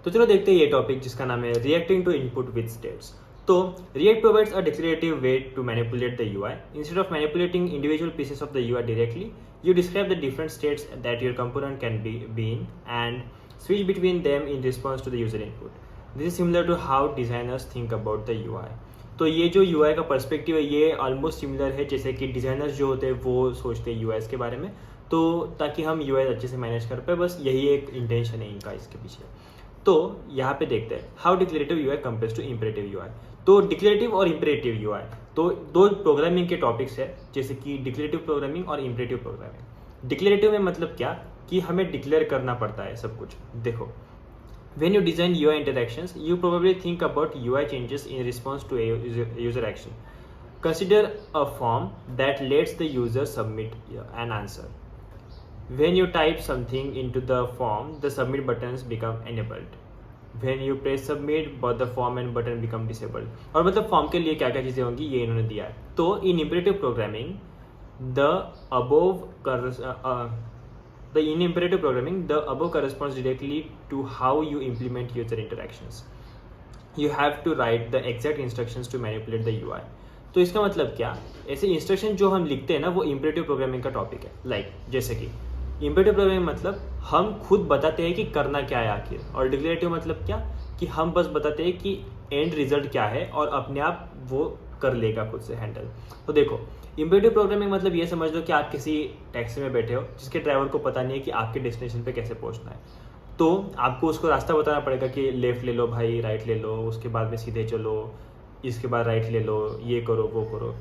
तो चलो देखते हैं ये टॉपिक जिसका नाम है reacting to input with states. तो React provides a declarative way to manipulate the UI. Instead of manipulating individual pieces of the UI directly, you describe the different states that your component can be in and switch between them in response to the user input. This is similar to how designers think about the UI. तो ये जो UI का perspective है ये almost similar है जैसे कि designers जो होते हैं वो सोचते हैं UIs के बारे में, तो ताकि हम UI अच्छे से मैनेज कर पाए, बस यही एक इंटेंशन है इनका इसके पीछे। तो यहाँ पे देखते हैं how declarative UI compares to imperative UI. तो डिक्लेरेटिव और इंपरेटिव यूआई तो दो प्रोग्रामिंग के टॉपिक्स है, जैसे कि डिक्लेरेटिव प्रोग्रामिंग और इंपरेटिव प्रोग्रामिंग। डिक्लेरेटिव में मतलब क्या कि हमें डिक्लेयर करना पड़ता है सब कुछ। देखो, when you design UI interactions, you probably think about UI changes in response to a user action. Consider a form that lets the user submit an answer. When you type something into the form, the submit buttons become enabled. When you press submit, both the form and button become disabled. और मतलब form के लिए क्या क्या चीज़ें होंगी ये इन्होंने दिया है। तो in imperative programming, in imperative programming, the above corresponds directly to how you implement user interactions. You have to write the exact instructions to manipulate the UI. तो इसका मतलब क्या, ऐसे इंस्ट्रक्शन जो हम लिखते हैं ना वो इम्परेटिव प्रोग्रामिंग का टॉपिक है। जैसे कि इम्परेटिव प्रोग्रामिंग मतलब हम खुद बताते हैं कि करना क्या है आखिर, और डिक्लेरेटिव मतलब क्या कि हम बस बताते हैं कि एंड रिजल्ट क्या है और अपने आप वो कर लेगा खुद से हैंडल। तो देखो, इम्परेटिव प्रोग्रामिंग मतलब ये समझ लो कि आप किसी टैक्सी में बैठे हो जिसके ड्राइवर को पता नहीं है कि आपके डेस्टिनेशन पे कैसे पहुंचना है, तो आपको उसको रास्ता बताना पड़ेगा कि लेफ्ट ले लो भाई, राइट ले लो, उसके बाद में सीधे चलो, इसके बाद राइट ले लो, ये करो वो करो।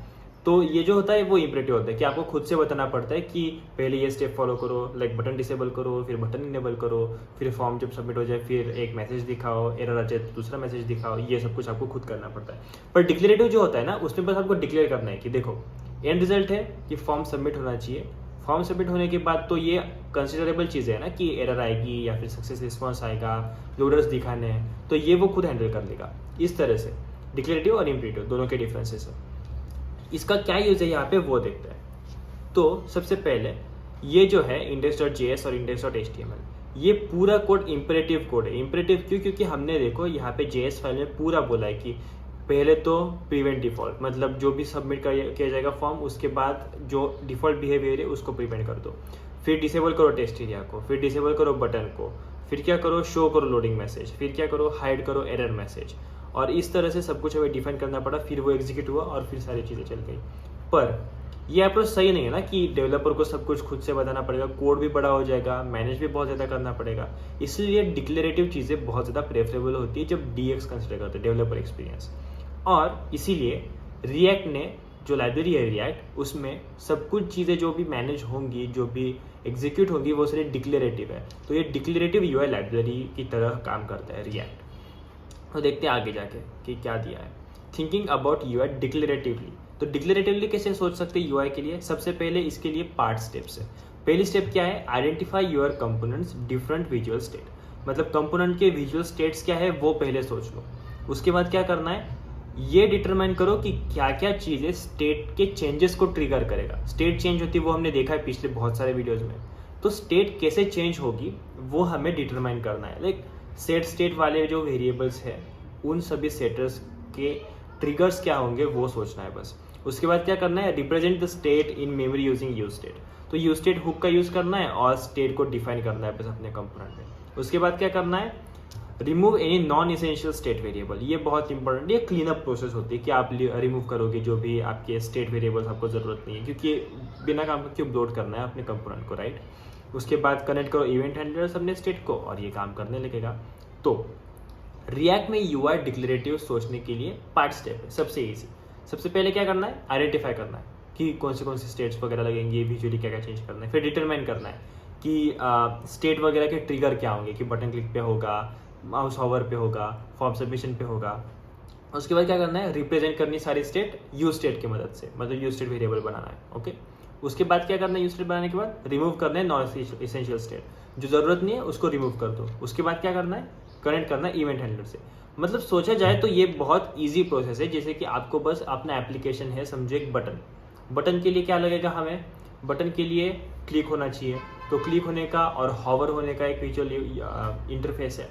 तो ये जो होता है वो इम्परेटिव होता है कि आपको खुद से बताना पड़ता है कि पहले ये स्टेप फॉलो करो, लाइक बटन डिसेबल करो, फिर बटन इनेबल करो, फिर फॉर्म जब सबमिट हो जाए फिर एक मैसेज दिखाओ, एरर आ जाए तो दूसरा मैसेज दिखाओ, ये सब कुछ आपको खुद करना पड़ता है। पर डिक्लेरेटिव जो होता है ना उसमें बस आपको डिक्लेयर करना है कि देखो एंड रिजल्ट है कि फॉर्म सबमिट होना चाहिए, फॉर्म सबमिट होने के बाद तो ये कंसिडरेबल चीज़ें है ना कि एरर आएगी या फिर सक्सेस रिस्पॉन्स आएगा, लोडर्स दिखाने हैं, तो ये वो खुद हैंडल कर लेगा। इस तरह से डिक्लेरेटिव और इम्परेटिव दोनों के डिफरेंसेस है। इसका क्या यूज है यहाँ पे वो देखते हैं। तो सबसे पहले ये जो है index.js और index.html ये पूरा कोड इम्परेटिव कोड है। इम्परेटिव क्यों? क्योंकि हमने देखो यहाँ पे JS फाइल में पूरा बोला है कि पहले तो प्रिवेंट डिफॉल्ट, मतलब जो भी सबमिट किया जाएगा फॉर्म उसके बाद जो डिफॉल्ट बिहेवियर है उसको प्रिवेंट कर दो, फिर डिसेबल करो टेस्ट एरिया को, फिर डिसेबल करो बटन को, फिर क्या करो शो करो लोडिंग मैसेज, फिर क्या करो हाइड करो एरर मैसेज, और इस तरह से सब कुछ हमें डिफाइन करना पड़ा। फिर वो एग्जीक्यूट हुआ और फिर सारी चीज़ें चल गई। पर ये अप्रोच सही नहीं है ना कि डेवलपर को सब कुछ खुद से बताना पड़ेगा, कोड भी बड़ा हो जाएगा, मैनेज भी बहुत ज़्यादा करना पड़ेगा। इसलिए डिक्लेरेटिव चीज़ें बहुत ज़्यादा प्रेफरेबल होती है जब DX कंसिडर करते हैं, डेवलपर एक्सपीरियंस। और इसीलिए रिएक्ट ने जो लाइब्रेरी है रिएक्ट, उसमें सब कुछ चीज़ें जो भी मैनेज होंगी, जो भी एग्जीक्यूट होंगी, वो सारी डिक्लेरेटिव है। तो ये डिक्लेरेटिव UI लाइब्रेरी की तरह काम करता है रिएक्ट। तो देखते हैं आगे जाके कि क्या दिया है। Thinking about UI डिक्लेरेटिवली। तो डिक्लेरेटिवली कैसे सोच सकते हैं UI के लिए? सबसे पहले इसके लिए पार्ट स्टेप्स है। पहली स्टेप क्या है? Identify your components different visual state. मतलब कंपोनेंट के विजुअल स्टेट्स क्या है वो पहले सोच लो। उसके बाद क्या करना है, ये डिटरमाइन करो कि क्या क्या चीज़ें स्टेट के चेंजेस को ट्रिगर करेगा। स्टेट चेंज होती है वो हमने देखा है पिछले बहुत सारे वीडियोज़ में। तो स्टेट कैसे चेंज होगी वो हमें डिटरमाइन करना है। लाइक सेट स्टेट वाले जो वेरिएबल्स हैं उन सभी सेटर्स के ट्रिगर्स क्या होंगे वो सोचना है बस। उसके बाद क्या करना है, represent the state in memory using use state. तो यूज स्टेट हुक का यूज़ करना है और स्टेट को डिफाइन करना है बस अपने कंपोनेंट में। उसके बाद क्या करना है, remove any non essential state variable. ये बहुत इंपॉर्टेंट, ये क्लीन अप प्रोसेस होती है कि आप रिमूव करोगे जो भी आपके स्टेट वेरिएबल्स आपको ज़रूरत नहीं है, क्योंकि बिना काम क्यों अपलोड करना है अपने कंपोनेंट को, राइट। उसके बाद कनेक्ट करो इवेंट हैंडलर्स अपने स्टेट को और ये काम करने लगेगा। तो रिएक्ट में UI डिक्लेरेटिव सोचने के लिए पार्ट स्टेप है सबसे ईजी। सबसे पहले क्या करना है, आइडेंटिफाई करना है कि कौन से स्टेट्स वगैरह लगेंगे, विजुअली क्या क्या चेंज करना है। फिर डिटरमाइन करना है कि स्टेट वगैरह के ट्रिगर क्या होंगे, कि बटन क्लिक पे होगा, माउस हॉवर पे होगा, फॉर्म सबमिशन पे होगा। उसके बाद क्या करना है, रिप्रेजेंट करनी सारी स्टेट यूज स्टेट की मदद से, मतलब यूज स्टेट वेरिएबल बनाना है। ओके, उसके बाद क्या करना है, यूज स्टेट बनाने के बाद रिमूव करना है नॉन इसेंशियल स्टेट, जो जरूरत नहीं है उसको रिमूव कर दो। उसके बाद क्या करना है, कनेक्ट करना है इवेंट हैंडलर से। मतलब सोचा जाए तो ये बहुत इजी प्रोसेस है। जैसे कि आपको बस अपना एप्लीकेशन है, समझो एक बटन के लिए क्या लगेगा, हमें बटन के लिए क्लिक होना चाहिए, तो क्लिक होने का और हॉवर होने का एक विजुअल इंटरफेस है।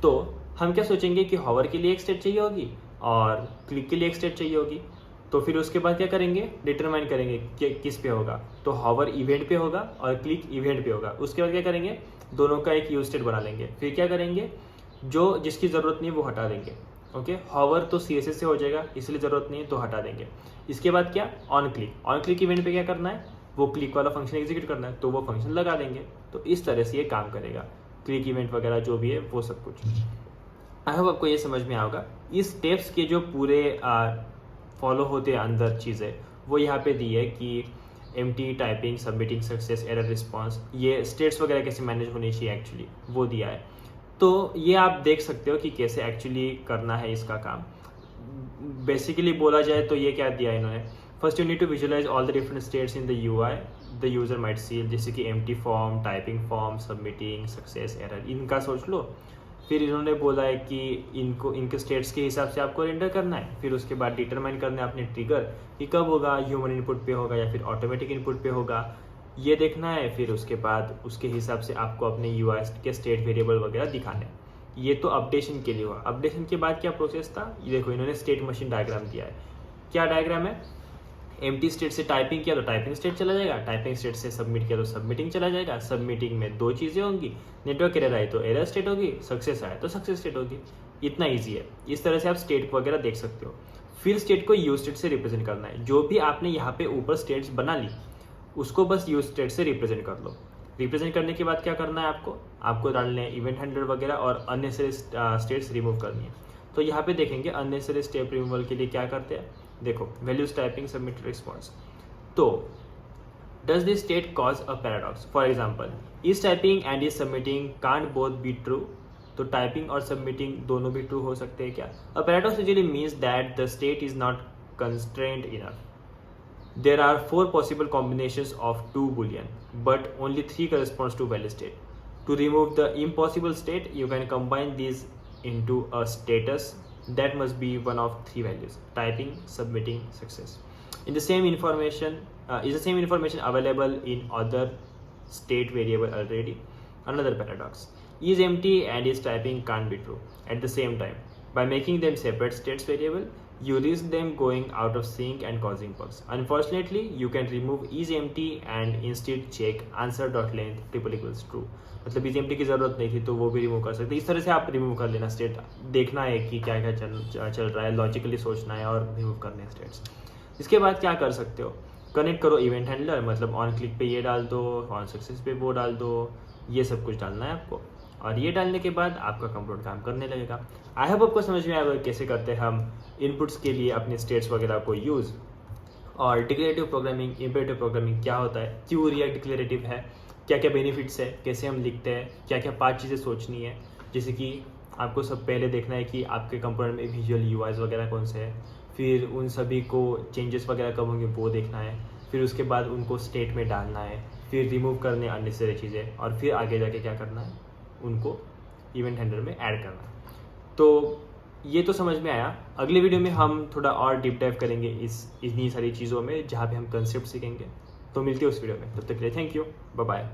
तो हम क्या सोचेंगे कि हॉवर के लिए एक स्टेट चाहिए होगी और क्लिक के लिए एक स्टेट चाहिए होगी। तो फिर उसके बाद क्या करेंगे, डिटरमाइन करेंगे कि किस पे होगा। तो हॉवर इवेंट पे होगा और क्लिक इवेंट पे होगा। उसके बाद क्या करेंगे, दोनों का एक यूज स्टेट बना लेंगे। फिर क्या करेंगे, जो जिसकी ज़रूरत नहीं है वो हटा देंगे। ओके, हॉवर तो CSS से हो जाएगा, इसलिए ज़रूरत नहीं है तो हटा देंगे। इसके बाद क्या, ऑन क्लिक इवेंट पे क्या करना है, वो क्लिक वाला फंक्शन एग्जीक्यूट करना है, तो वो फंक्शन लगा देंगे। तो इस तरह से ये काम करेगा, क्लिक इवेंट वगैरह जो भी है वो सब कुछ। आई होप आपको ये समझ में आएगा। इस स्टेप्स के जो पूरे फॉलो होते हैं अंदर चीज़ें, वो यहाँ पे दी है कि empty, typing, submitting, success, error response, ये स्टेट्स वगैरह कैसे मैनेज होनी चाहिए एक्चुअली वो दिया है। तो ये आप देख सकते हो कि कैसे एक्चुअली करना है इसका काम। बेसिकली बोला जाए तो ये क्या दिया है इन्होंने, first you need to visualize all the different states in the UI the user might see, जैसे कि empty form, typing form, submitting, success, error, इनका सोच लो। फिर इन्होंने बोला है कि इनको इनके स्टेट्स के हिसाब से आपको रेंडर करना है। फिर उसके बाद डिटरमाइन करना है अपने ट्रिगर कि कब होगा, ह्यूमन इनपुट पे होगा या फिर ऑटोमेटिक इनपुट पे होगा, ये देखना है। फिर उसके बाद उसके हिसाब से आपको अपने UI के स्टेट वेरिएबल वगैरह दिखाने हैं। ये तो अपडेशन के लिए हुआ। अपडेशन के बाद क्या प्रोसेस था, ये देखो इन्होंने स्टेट मशीन डायग्राम दिया है। क्या डायग्राम है, एम्प्टी स्टेट से टाइपिंग किया तो टाइपिंग स्टेट चला जाएगा, टाइपिंग स्टेट से सबमिट किया तो सबमिटिंग चला जाएगा, सबमिटिंग में दो चीज़ें होंगी, नेटवर्क एरर आए तो एरर स्टेट होगी, सक्सेस आए तो सक्सेस स्टेट होगी। इतना ईजी है। इस तरह से आप स्टेट वगैरह देख सकते हो। फिर स्टेट को यूज स्टेट से रिप्रेजेंट करना है। जो भी आपने यहाँ पे ऊपर स्टेट्स बना ली उसको बस यूज स्टेट से रिप्रेजेंट कर लो। रिप्रेजेंट करने के बाद क्या करना है, आपको डालने हैं इवेंट हैंडलर वगैरह और अननेसेसरी स्टेट्स रिमूव करनी है। तो यहाँ पे देखेंगे अननेसेसरी स्टेप रिमूवल के लिए क्या करते हैं। देखो, वैल्यूज टाइपिंग, सबमिट, रिस्पॉन्स। तो does this state cause a paradox, for example is typing and is submitting can't both be true. तो टाइपिंग और सबमिटिंग दोनों भी ट्रू हो सकते हैं क्या। A paradox usually means that the state is not constraint enough. There are 4 possible combinations of 2 boolean, but only 3 corresponds to valid state. To remove the impossible state, you can combine these into a status that must be one of 3 values: typing, submitting, success. In the same information, is the same information available in other state variable already? Another paradox: is empty and is typing can't be true at the same time. By making them separate states variable, you risk them going out of sync and causing bugs. Unfortunately, you can remove is empty and instead check answer.length triple equals true. मतलब is empty की ज़रूरत नहीं थी तो वो भी remove कर सकते। इस तरह से आप रिमूव कर लेना स्टेट। देखना है कि क्या क्या चल रहा है, लॉजिकली सोचना है और रिमूव करने हैं स्टेट्स। इसके बाद क्या कर सकते हो, कनेक्ट करो इवेंट हैंडलर, मतलब ऑन क्लिक पे ये डाल दो, ऑन सक्सेस पे वो डाल दो, ये सब कुछ डालना है आपको। और ये डालने के बाद आपका कंप्यूटर काम करने लगेगा। आई होप आपको समझ में आएगा कैसे करते हैं हम इनपुट्स के लिए अपने स्टेट्स वगैरह को यूज़। और डिक्लेरेटिव प्रोग्रामिंग, इम्पेरेटिव प्रोग्रामिंग क्या होता है, क्यों रिएक्ट डिक्लेरेटिव है, क्या क्या बेनिफिट्स है, कैसे हम लिखते हैं, क्या क्या 5 चीज़ें सोचनी है। जैसे कि आपको सब पहले देखना है कि आपके कंप्यूटर में विजुअल UIs वगैरह कौन से हैं, फिर उन सभी को चेंजेस वगैरह कब होंगे वो देखना है, फिर उसके बाद उनको स्टेट में डालना है, फिर रिमूव करने अननेसेसरी चीज़ें, और फिर आगे जाके क्या करना है, उनको इवेंट हैंडलर में ऐड करना है। तो ये तो समझ में आया। अगले वीडियो में हम थोड़ा और डीप डाइव करेंगे इतनी सारी चीज़ों में जहाँ पे हम कंसेप्ट सीखेंगे। तो मिलते हैं उस वीडियो में, तब तक के लिए थैंक यू, बाय बाय।